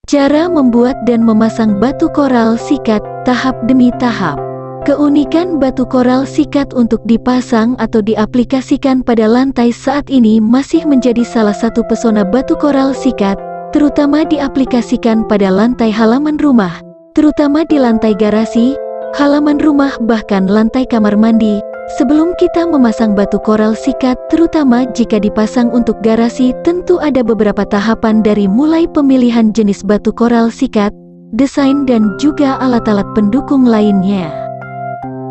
Cara membuat dan memasang batu koral sikat, tahap demi tahap. Keunikan batu koral sikat untuk dipasang atau diaplikasikan pada lantai saat ini masih menjadi salah satu pesona batu koral sikat, terutama diaplikasikan pada lantai halaman rumah, terutama di lantai garasi, halaman rumah bahkan lantai kamar mandi. Sebelum kita memasang batu koral sikat, terutama jika dipasang untuk garasi, tentu ada beberapa tahapan dari mulai pemilihan jenis batu koral sikat, desain dan juga alat-alat pendukung lainnya.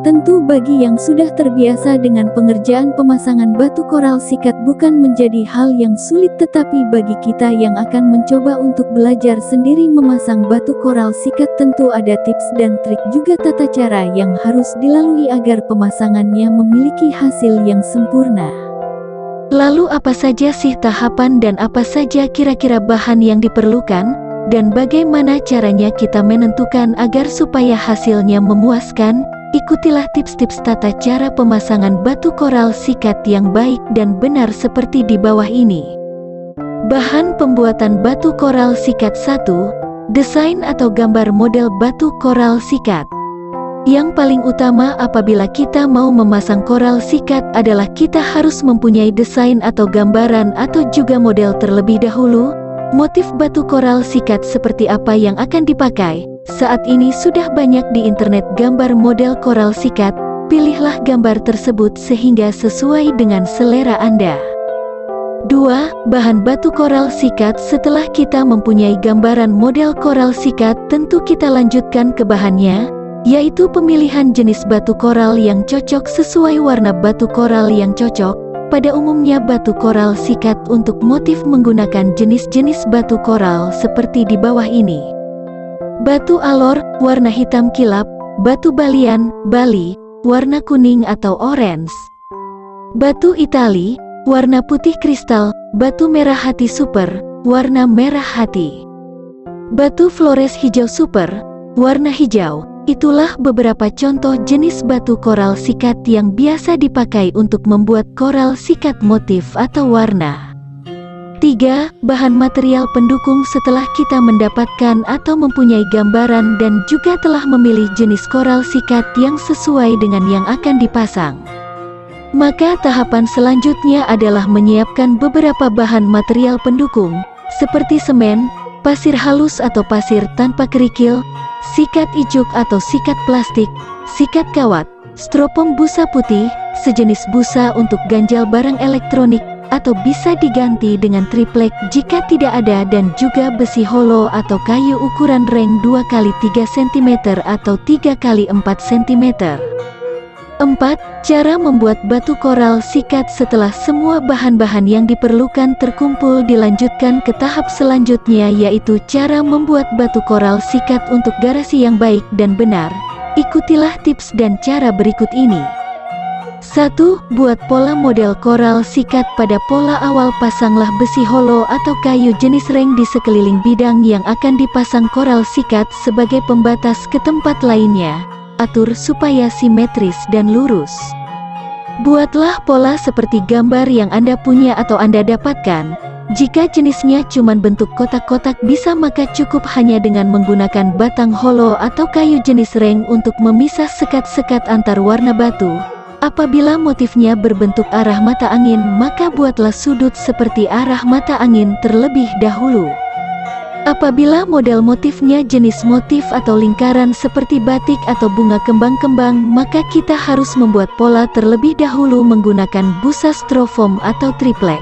Tentu bagi yang sudah terbiasa dengan pengerjaan pemasangan batu koral sikat bukan menjadi hal yang sulit, tetapi bagi kita yang akan mencoba untuk belajar sendiri memasang batu koral sikat tentu ada tips dan trik juga tata cara yang harus dilalui agar pemasangannya memiliki hasil yang sempurna. Lalu apa saja sih tahapan dan apa saja kira-kira bahan yang diperlukan, dan bagaimana caranya kita menentukan agar supaya hasilnya memuaskan? Ikutilah tips-tips tata cara pemasangan batu koral sikat yang baik dan benar seperti di bawah ini. Bahan pembuatan batu koral sikat 1. Desain atau gambar model batu koral sikat. Yang paling utama apabila kita mau memasang koral sikat adalah kita harus mempunyai desain atau gambaran atau juga model terlebih dahulu. Motif batu koral sikat seperti apa yang akan dipakai. Saat ini sudah banyak di internet gambar model koral sikat, pilihlah gambar tersebut sehingga sesuai dengan selera Anda. 2. Bahan batu koral sikat. Setelah kita mempunyai gambaran model koral sikat, tentu kita lanjutkan ke bahannya, yaitu pemilihan jenis batu koral yang cocok sesuai warna batu koral yang cocok. Pada umumnya batu koral sikat untuk motif menggunakan jenis-jenis batu koral seperti di bawah ini. Batu alor, warna hitam kilap. Batu balian, Bali, warna kuning atau orange. Batu itali, warna putih kristal. Batu merah hati super, warna merah hati. Batu flores hijau super, warna hijau. Itulah beberapa contoh jenis batu koral sikat yang biasa dipakai untuk membuat koral sikat motif atau warna. 3. Bahan material pendukung. Setelah kita mendapatkan atau mempunyai gambaran dan juga telah memilih jenis koral sikat yang sesuai dengan yang akan dipasang, maka tahapan selanjutnya adalah menyiapkan beberapa bahan material pendukung, seperti semen, pasir halus atau pasir tanpa kerikil, sikat ijuk atau sikat plastik, sikat kawat, stropom busa putih, sejenis busa untuk ganjal barang elektronik, atau bisa diganti dengan triplek jika tidak ada, dan juga besi holo atau kayu ukuran reng 2x3 cm atau 3x4 cm. 4. Cara membuat batu koral sikat. Setelah semua bahan-bahan yang diperlukan terkumpul, dilanjutkan ke tahap selanjutnya, yaitu cara membuat batu koral sikat untuk garasi yang baik dan benar. Ikutilah tips dan cara berikut ini. 1. Buat pola model koral sikat. Pada pola awal pasanglah besi holo atau kayu jenis reng di sekeliling bidang yang akan dipasang koral sikat sebagai pembatas ke tempat lainnya. Atur supaya simetris dan lurus. Buatlah pola seperti gambar yang Anda punya atau Anda dapatkan. Jika jenisnya cuma bentuk kotak-kotak bisa, maka cukup hanya dengan menggunakan batang holo atau kayu jenis reng untuk memisah sekat-sekat antar warna batu. Apabila motifnya berbentuk arah mata angin, maka buatlah sudut seperti arah mata angin terlebih dahulu. Apabila model motifnya jenis motif atau lingkaran seperti batik atau bunga kembang-kembang, maka kita harus membuat pola terlebih dahulu menggunakan busa strofoam atau triplek.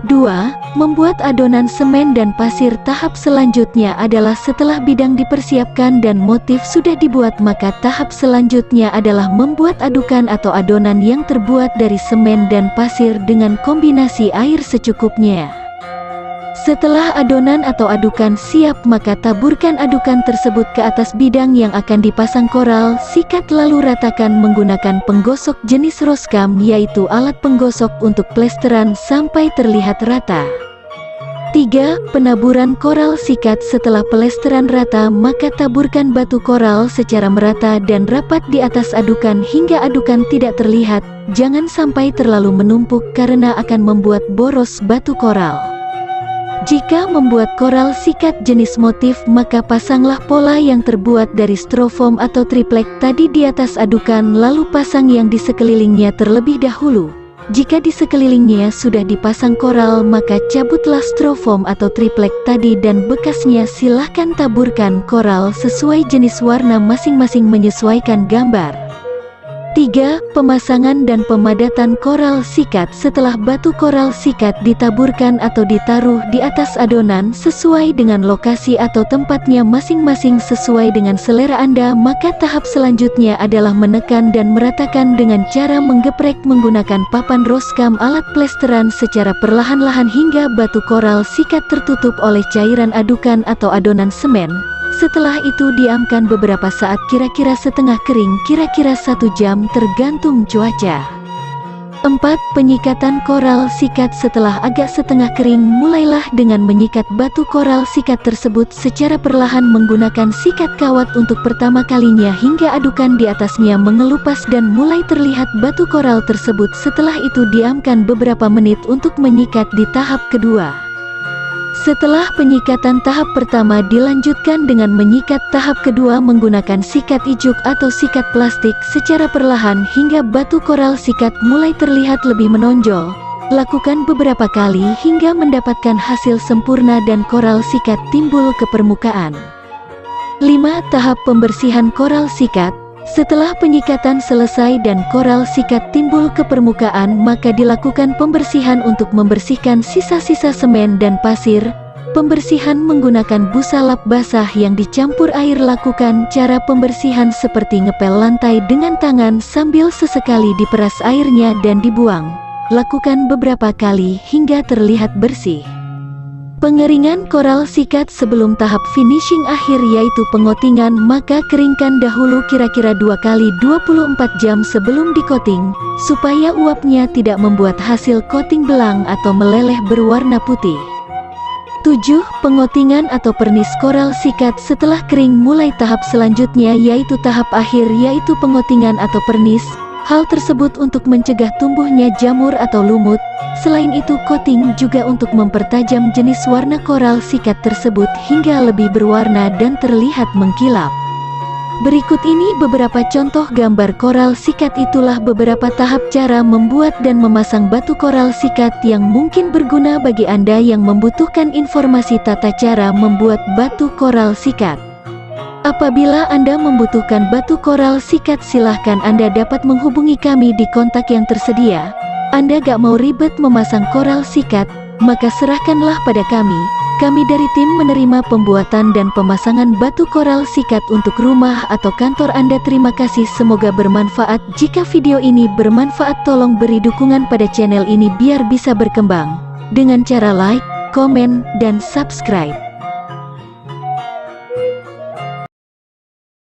2. Membuat adonan semen dan pasir. Tahap selanjutnya adalah setelah bidang dipersiapkan dan motif sudah dibuat, maka tahap selanjutnya adalah membuat adukan atau adonan yang terbuat dari semen dan pasir dengan kombinasi air secukupnya. Setelah adonan atau adukan siap, maka taburkan adukan tersebut ke atas bidang yang akan dipasang koral sikat, lalu ratakan menggunakan penggosok jenis roskam, yaitu alat penggosok untuk plesteran sampai terlihat rata. 3. Penaburan koral sikat. Setelah pelesteran rata, maka taburkan batu koral secara merata dan rapat di atas adukan hingga adukan tidak terlihat. Jangan sampai terlalu menumpuk karena akan membuat boros batu koral. Jika membuat koral sikat jenis motif, maka pasanglah pola yang terbuat dari strofoam atau triplek tadi di atas adukan, lalu pasang yang di sekelilingnya terlebih dahulu. Jika di sekelilingnya sudah dipasang koral, maka cabutlah strofoam atau triplek tadi dan bekasnya silahkan taburkan koral sesuai jenis warna masing-masing menyesuaikan gambar. 3. Pemasangan dan pemadatan koral sikat. Setelah batu koral sikat ditaburkan atau ditaruh di atas adonan sesuai dengan lokasi atau tempatnya masing-masing sesuai dengan selera Anda, maka tahap selanjutnya adalah menekan dan meratakan dengan cara menggeprek menggunakan papan roskam alat plesteran secara perlahan-lahan hingga batu koral sikat tertutup oleh cairan adukan atau adonan semen. Setelah itu diamkan beberapa saat, kira-kira setengah kering, kira-kira 1 jam tergantung cuaca. 4. Penyikatan koral sikat. Setelah agak setengah kering, mulailah dengan menyikat batu koral sikat tersebut secara perlahan menggunakan sikat kawat untuk pertama kalinya hingga adukan di atasnya mengelupas dan mulai terlihat batu koral tersebut. Setelah itu diamkan beberapa menit untuk menyikat di tahap kedua. Setelah penyikatan tahap pertama dilanjutkan dengan menyikat tahap kedua menggunakan sikat ijuk atau sikat plastik secara perlahan hingga batu koral sikat mulai terlihat lebih menonjol. Lakukan beberapa kali hingga mendapatkan hasil sempurna dan koral sikat timbul ke permukaan. 5. Tahap pembersihan koral sikat. Setelah penyikatan selesai dan koral sikat timbul ke permukaan, maka dilakukan pembersihan untuk membersihkan sisa-sisa semen dan pasir. Pembersihan menggunakan busa lap basah yang dicampur air. Lakukan cara pembersihan seperti ngepel lantai dengan tangan sambil sesekali diperas airnya dan dibuang. Lakukan beberapa kali hingga terlihat bersih. Pengeringan koral sikat sebelum tahap finishing akhir yaitu pengotingan, maka keringkan dahulu kira-kira 2 kali 24 jam sebelum dikoting, supaya uapnya tidak membuat hasil coating belang atau meleleh berwarna putih. 7. Pengotingan atau pernis koral sikat. Setelah kering, mulai tahap selanjutnya yaitu tahap akhir yaitu pengotingan atau pernis. Hal tersebut untuk mencegah tumbuhnya jamur atau lumut. Selain itu, coating juga untuk mempertajam jenis warna koral sikat tersebut hingga lebih berwarna dan terlihat mengkilap. Berikut ini beberapa contoh gambar koral sikat. Itulah beberapa tahap cara membuat dan memasang batu koral sikat yang mungkin berguna bagi Anda yang membutuhkan informasi tata cara membuat batu koral sikat. Apabila Anda membutuhkan batu koral sikat, silahkan Anda dapat menghubungi kami di kontak yang tersedia. Anda gak mau ribet memasang koral sikat, maka serahkanlah pada kami. Kami dari tim menerima pembuatan dan pemasangan batu koral sikat untuk rumah atau kantor Anda. Terima kasih, semoga bermanfaat. Jika video ini bermanfaat, tolong beri dukungan pada channel ini biar bisa berkembang dengan cara like, komen, dan subscribe.